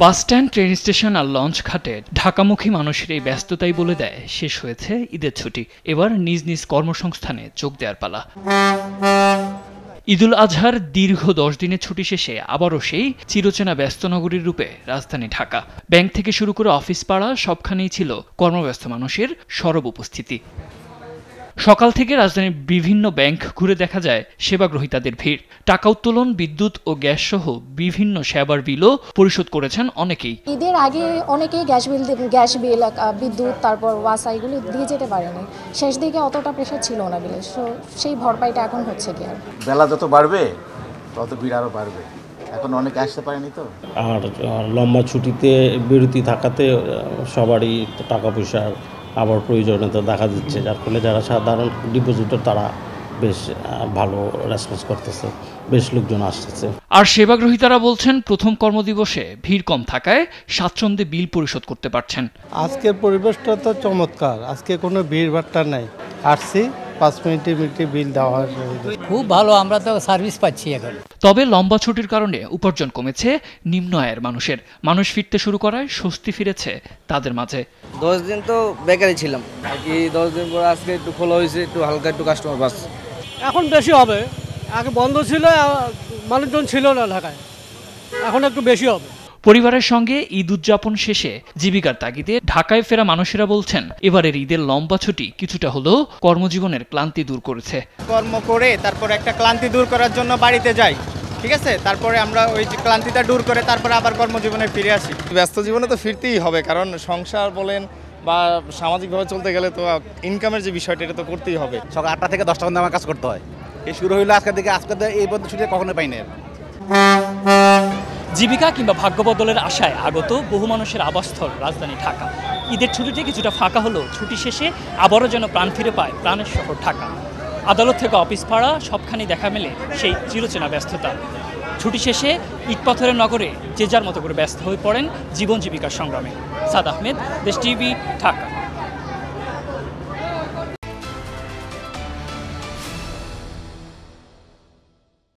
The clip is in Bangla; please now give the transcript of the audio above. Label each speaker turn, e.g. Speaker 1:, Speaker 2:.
Speaker 1: বাসস্ট্যান্ড, ট্রেন স্টেশন আর লঞ্চ ঘাটে ঢাকামুখী মানুষের এই ব্যস্ততাই বলে দেয় শেষ হয়েছে ঈদের ছুটি। এবার নিজ নিজ কর্মসংস্থানে যোগ দেওয়ার পালা। ঈদুল আজহার দীর্ঘ 10 দিনের ছুটি শেষে আবারও সেই চিরচেনা ব্যস্ত নগরীর রূপে রাজধানী ঢাকা। ব্যাংক থেকে শুরু করে অফিস পাড়া সবখানেই ছিল কর্মব্যস্ত মানুষের সরব উপস্থিতি। সকাল থেকে রাজধানীর বিভিন্ন ব্যাংক ঘুরে দেখা যায় সেবাগ্রহীতাদের ভিড়। টাকা উত্তোলন, বিদ্যুৎ ও গ্যাস সহ বিভিন্ন সেবার বিলও পরিশোধ করেছেন অনেকেই।
Speaker 2: ঈদের আগে অনেকেই গ্যাস বিল, বিদ্যুৎ, তারপর ওয়াসা এগুলো দিয়ে যেতে পারেনি। শেষ দিকে অতটা প্রেশার ছিল না বিলে, সেই ভরপাইটা এখন হচ্ছে কি। আর
Speaker 3: বেলা যত বাড়বে তত ভিড় আরও বাড়বে। এখন অনেকে আসতে পারেনি তো।
Speaker 4: আর লম্বা ছুটিতে বিরতি থাকাতে সবারই টাকা পয়সার আবার প্রয়োজনীয়তা দেখা দিচ্ছে, যার ফলে যারা সাধারণ ডিপোজিটর তারা বেশ ভালো রেসপন্স করতেছে, বেশ লোকজন আসতেছে।
Speaker 1: আর সেবাগ্রহীতারা বলছেন প্রথম কর্মদিবসে ভিড় কম থাকায় স্বাচ্ছন্দ্যে বিল পরিশোধ করতে পারছেন।
Speaker 5: আজকের পরিবেশটা তো চমৎকার, আজকে কোনো ভিড় ভাট্টা নাই। আসছি 5 মিনিটে বিল দেওয়া হয়।
Speaker 6: খুব ভালো, আমরা তো সার্ভিস পাচ্ছি এখন।
Speaker 1: তবে লম্বা ছুটির কারণে উপার্জন কমেছে নিম্ন আয়ের মানুষের। মানুষ ফিরতে শুরু করায় স্বস্তি ফিরেছে তাদের মাঝে।
Speaker 7: 10 দিন তো বেকারি ছিলাম আর কি, 10 দিন পরে আজকে একটু খোলা হয়েছে, একটু হালকা একটু কাস্টমার বাস।
Speaker 8: এখন বেশি হবে, আগে বন্ধ ছিল, মানুষজন ছিল না ঢাকায়, এখন একটু বেশি হবে।
Speaker 1: পরিবারের সঙ্গে ঈদ উদযাপন শেষে জীবিকার তাগিদে ঢাকায় ফেরা মানুষেরা বলছেন এবারের ঈদের লম্বা ছুটি কিছুটা হলেও কর্মজীবনের ক্লান্তি দূর করেছে।
Speaker 9: কর্ম করে তারপরে একটা ক্লান্তি দূর করার জন্য বাড়িতে যাই, ঠিক আছে, তারপরে আমরা ওই যে ক্লান্তিটা দূর করে তারপরে আবার কর্মজীবনে ফিরে আসি।
Speaker 10: ব্যস্ত জীবনে তো ফিরতেই হবে, কারণ সংসার বলেন বা সামাজিকভাবে চলতে গেলে তো ইনকামের যে বিষয়টা এটা তো করতেই হবে।
Speaker 3: সকাল 8টা থেকে 10টা পর্যন্ত আমার কাজ করতে হয়। এই শুরু হইলো আজকের দিকে, আজকে এই পর্যন্ত ছুটি কখনো পাই না।
Speaker 11: জীবিকা কিংবা ভাগ্য বদলের আশায় আগত বহু মানুষের আবাসস্থল রাজধানী ঢাকা। ঈদের ছুটিতে কিছুটা ফাঁকা হলেও ছুটি শেষে আবারও যেন প্রাণ ফিরে পায় প্রাণের শহর ঢাকা। আদালত থেকে অফিস পাড়া সবখানেই দেখা মেলে সেই চিরচেনা ব্যস্ততা। ছুটি শেষে ইটপাথরের নগরে যে যার মতো করে ব্যস্ত হয়ে পড়েন জীবন জীবিকার সংগ্রামে। সাদ আহমেদ, দেশ টিভি, ঢাকা।